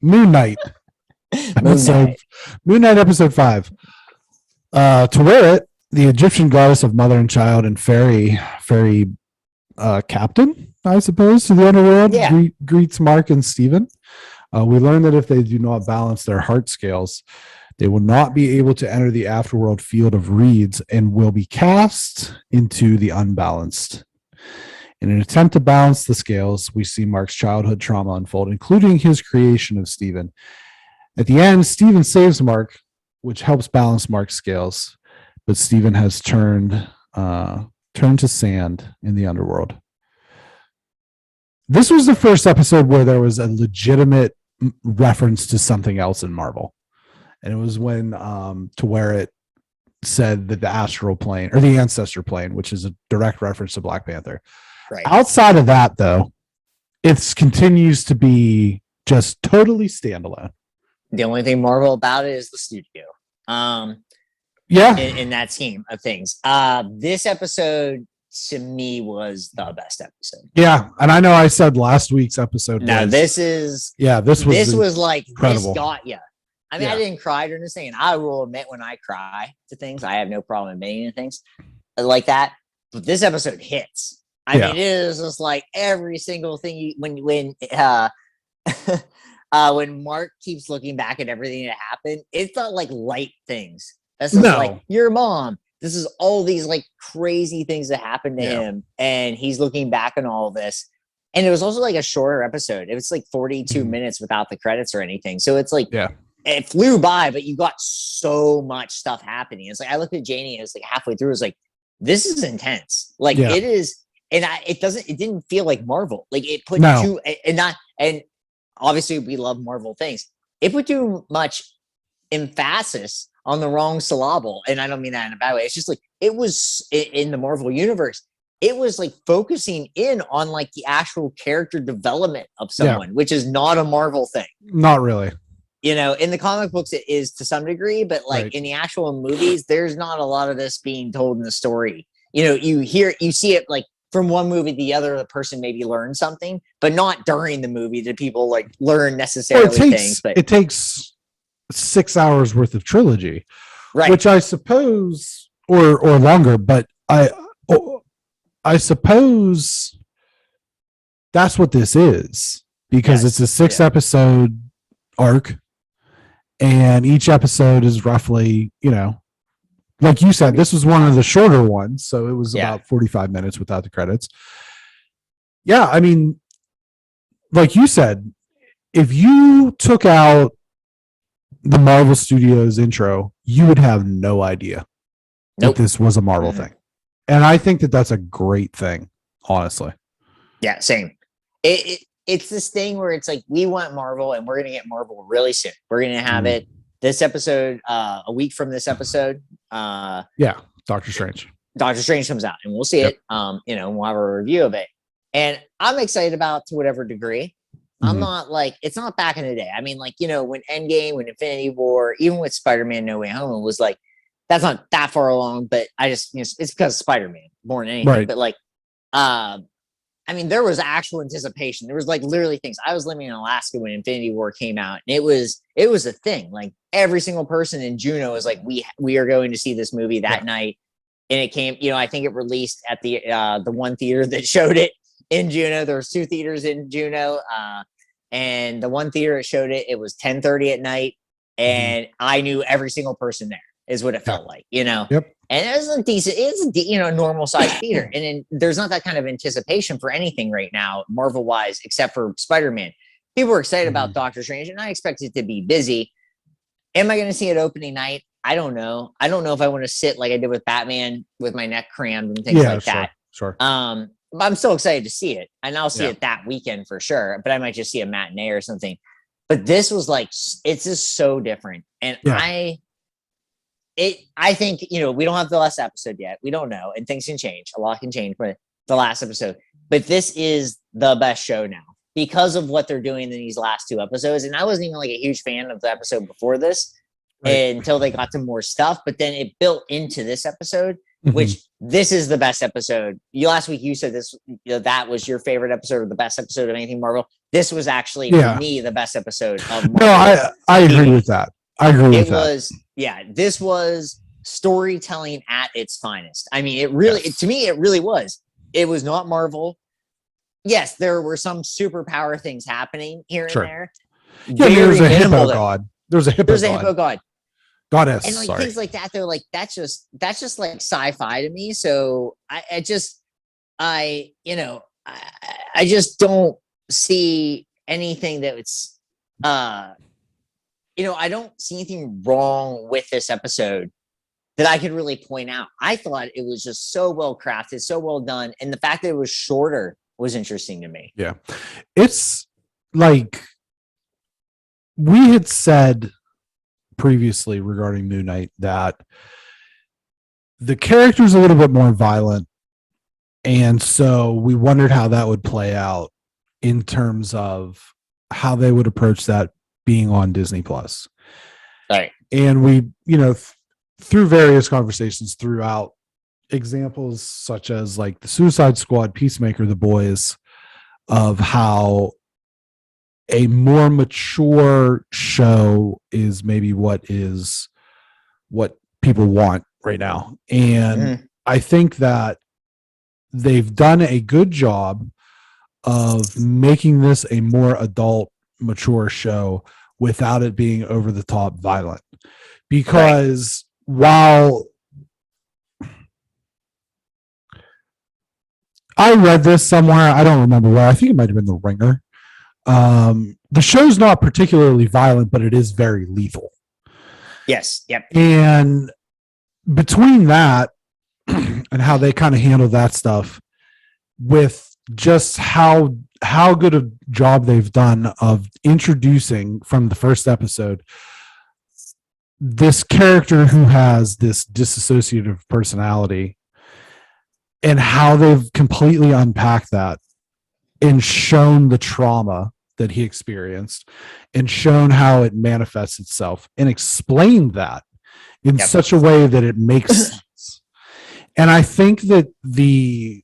Moon Knight. Moon Knight episode 5. To wear it, the Egyptian goddess of mother and child and fairy captain, I suppose, to the underworld greets Marc and Steven. We learn that if they do not balance their heart scales, they will not be able to enter the afterworld field of reeds and will be cast into the unbalanced. In an attempt to balance the scales, we see Marc's childhood trauma unfold, including his creation of Steven. At the end, Steven saves Marc, which helps balance Marc's scales, but Steven has turned to sand in the underworld. This was the first episode where there was a legitimate reference to something else in Marvel. And it was when To Wear It said that the astral plane or the ancestor plane, which is a direct reference to Black Panther. Right. Outside of that, though, it continues to be just totally standalone. The only thing Marvel about it is the studio. In that scheme of things. This episode to me was the best episode. Yeah, and I know I said last week's episode. This was like incredible. This got you. I mean, I didn't cry during this thing, and I will admit when I cry to things, I have no problem admitting things like that. But this episode hits. I mean, it is just like every single thing. When Marc keeps looking back at everything that happened, it's not like light things. That's just like your mom. This is all these like crazy things that happened to him, and he's looking back on all of this. And it was also like a shorter episode. It was like 42 minutes without the credits or anything. So it's like it flew by, but you got so much stuff happening. It's like I looked at Janie and it's like halfway through, it's like, this is intense. Like it is, and it didn't feel like Marvel. Like it put and obviously we love Marvel things. It put too much emphasis on the wrong syllable, and I don't mean that in a bad way. It's just like it was in the Marvel universe. It was like focusing in on like the actual character development of someone, which is not a Marvel thing. Not really. You know, in the comic books it is to some degree, but like in the actual movies, there's not a lot of this being told in the story. You know, you see it like from one movie to the other, the person maybe learned something, but not during the movie do people like learn necessarily things. But it takes 6 hours worth of trilogy, which I suppose, or longer, but I suppose that's what this is, because it's a 6 episode arc, and each episode is roughly, you know, like you said, this was one of the shorter ones, so it was about 45 minutes without the credits. Yeah, I mean, like you said, if you took out the Marvel Studios intro, you would have no idea that this was a Marvel thing. And I think that that's a great thing, honestly. Yeah, same. It's this thing where it's like, we want Marvel and we're going to get Marvel really soon. We're going to have it this episode, a week from this episode. Doctor Strange. Doctor Strange comes out and we'll see it. You know, we'll have a review of it. And I'm excited about to whatever degree. I'm not like, it's not back in the day. I mean, like, you know, when Endgame, when Infinity War, even with Spider-Man No Way Home, it was like, that's not that far along, but I just, you know, it's because of Spider-Man more than anything. But like, I mean, there was actual anticipation. There was like literally things. I was living in Alaska when Infinity War came out, and it was a thing. Like every single person in Juneau was like, we are going to see this movie that night. And it came, you know, I think it released at the one theater that showed it in Juneau. There was 2 theaters in Juneau. And the one theater that showed it, it was 10:30 at night. And I knew every single person there, is what it felt like, you know? And it's a normal sized theater. And then there's not that kind of anticipation for anything right now, Marvel wise, except for Spider-Man. People were excited about Doctor Strange, and I expect it to be busy. Am I going to see it opening night? I don't know. I don't know if I want to sit like I did with Batman with my neck crammed and things like that. Sure. But I'm still excited to see it, and I'll see it that weekend for sure. But I might just see a matinee or something. But this was like, it's just so different. And I think, you know, we don't have the last episode yet. We don't know. And things can change. A lot can change for the last episode. But this is the best show now because of what they're doing in these last 2 episodes. And I wasn't even like a huge fan of the episode before this until they got to more stuff. But then it built into this episode, which this is the best episode. Last week you said this, that was your favorite episode or the best episode of anything Marvel. This was actually for me the best episode of Marvel. No, I agree with that. This was storytelling at its finest. I mean, to me, it really was. It was not Marvel. Yes, there were some superpower things happening here and there. Yeah, there's a hippo god. There's a hippo god. Goddess, and like things like that, they're like that's just like sci-fi to me. So I just don't see anything that's I don't see anything wrong with this episode that I could really point out. I thought it was just so well crafted, so well done, and the fact that it was shorter was interesting to me. Yeah, it's like we had said previously regarding Moon Knight that the character's a little bit more violent, and so we wondered how that would play out in terms of how they would approach that being on Disney Plus. Right. And we, through various conversations throughout, examples such as like the Suicide Squad, Peacemaker, The Boys, of how a more mature show is maybe what people want right now. And I think that they've done a good job of making this a more adult, mature show without it being over the top violent. Because while I read this somewhere, I don't remember where, I think it might have been The Ringer. The show's not particularly violent, but it is very lethal. Yes. Yep. And between that and how they kind of handle that stuff with just how good a job they've done of introducing from the first episode this character who has this dissociative personality and how they've completely unpacked that and shown the trauma that he experienced and shown how it manifests itself and explained that in such a way that it makes sense. And I think that the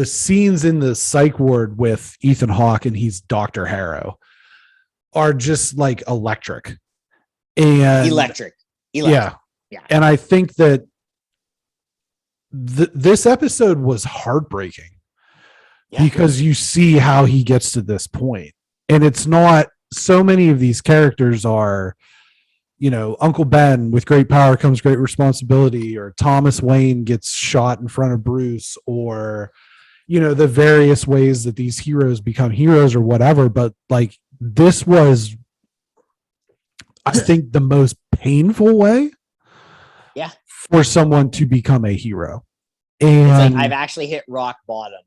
scenes in the psych ward with Ethan Hawke and he's Dr. Harrow are just like electric. And electric. Yeah. And I think that this episode was heartbreaking because you see how he gets to this point. And it's not, so many of these characters are, Uncle Ben, with great power comes great responsibility, or Thomas Wayne gets shot in front of Bruce, or, the various ways that these heroes become heroes or whatever. But like, this was, I think, the most painful way for someone to become a hero. And it's like I've actually hit rock bottom.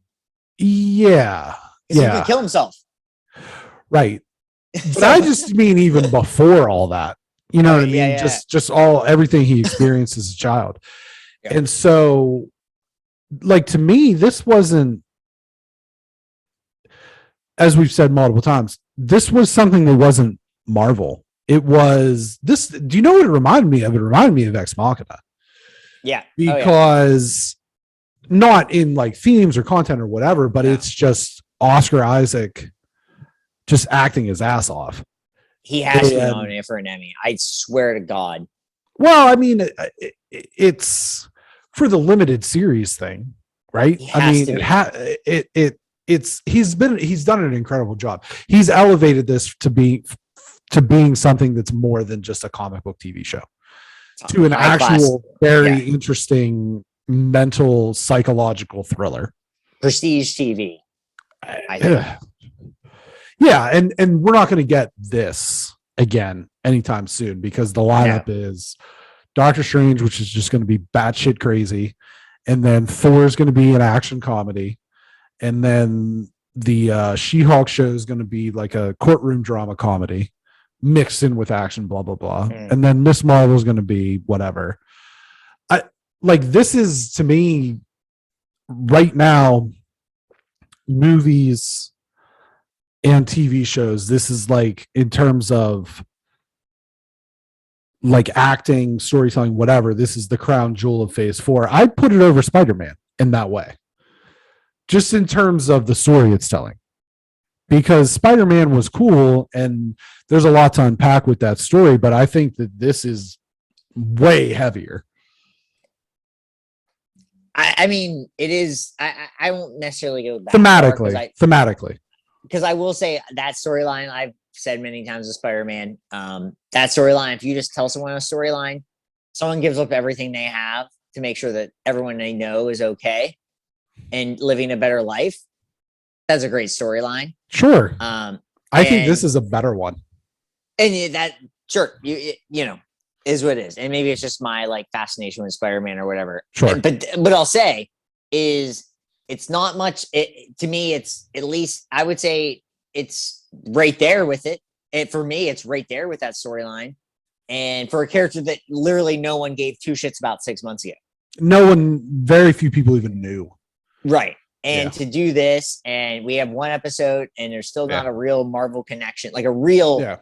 Yeah. He can kill himself. Right. But I just mean even before all that, you know what I mean? Just everything he experienced as a child. Yeah. And so, like, to me, this wasn't, as we've said multiple times, this was something that wasn't Marvel. It was this. Do you know what it reminded me of? It reminded me of Ex Machina. Yeah. Because not in like themes or content or whatever, but it's just Oscar Isaac just acting his ass off. He has to be nominated for an Emmy. I swear to God. Well, I mean, it's for the limited series thing, right? I mean, he's done an incredible job. He's elevated this to being something that's more than just a comic book TV show, to an actual very interesting mental psychological thriller. Prestige TV. I think. Yeah, and we're not going to get this again anytime soon because the lineup is Doctor Strange, which is just going to be batshit crazy, and then Thor is going to be an action comedy, and then the She-Hulk show is going to be like a courtroom drama comedy mixed in with action, blah blah blah, and then Miss Marvel is going to be whatever. This is, to me, right now, movies and TV shows, this is like, in terms of like acting, storytelling, whatever, this is the crown jewel of phase 4. I'd put it over Spider-Man in that way, just in terms of the story it's telling, because Spider-Man was cool and there's a lot to unpack with that story, but I think that this is way heavier. I mean, it is. I won't necessarily go back thematically, because I will say that storyline I've said many times with Spider-Man. That storyline, if you just tell someone a storyline, someone gives up everything they have to make sure that everyone they know is okay and living a better life. That's a great storyline. Sure. I think this is a better one. And that, sure, you know, is what it is. And maybe it's just my like fascination with Spider-Man or whatever. Sure. But what I'll say is it's not much. To me, it's at least, I would say it's right there with it. And for me, it's right there with that storyline. And for a character that literally no one gave two shits about 6 months ago. Very few people even knew. Right. And to do this, and we have one episode and there's still not a real Marvel connection, like a real,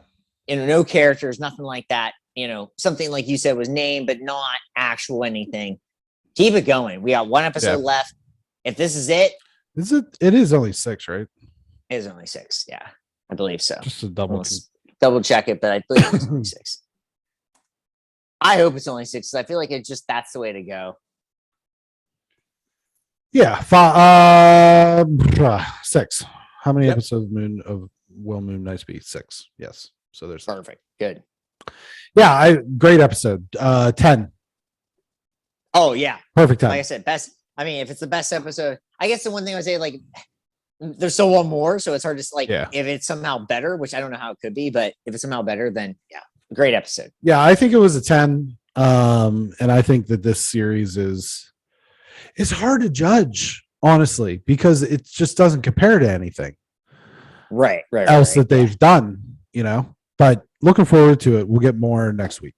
you know, no characters, nothing like that. You know, something like you said was named, but not actual anything. Keep it going. We got one episode left. If this is it. It is only 6, right? It is only 6. Yeah, I believe so. Just a double check it, but I believe it's only 6. I hope it's only 6. I feel like that's the way to go. Yeah. 6. How many episodes will Moon Knights be? 6. Yes. So there's perfect. Good. Yeah, great episode. 10. Oh yeah, perfect 10. Like I said, best. I mean, if it's the best episode, I guess the one thing I would say, like, there's still one more, so it's hard to like if it's somehow better, which I don't know how it could be, but if it's somehow better, then great episode. Yeah, I think it was a 10. And I think that this series it's hard to judge, honestly, because it just doesn't compare to anything right else that they've done, you know. But looking forward to it. We'll get more next week.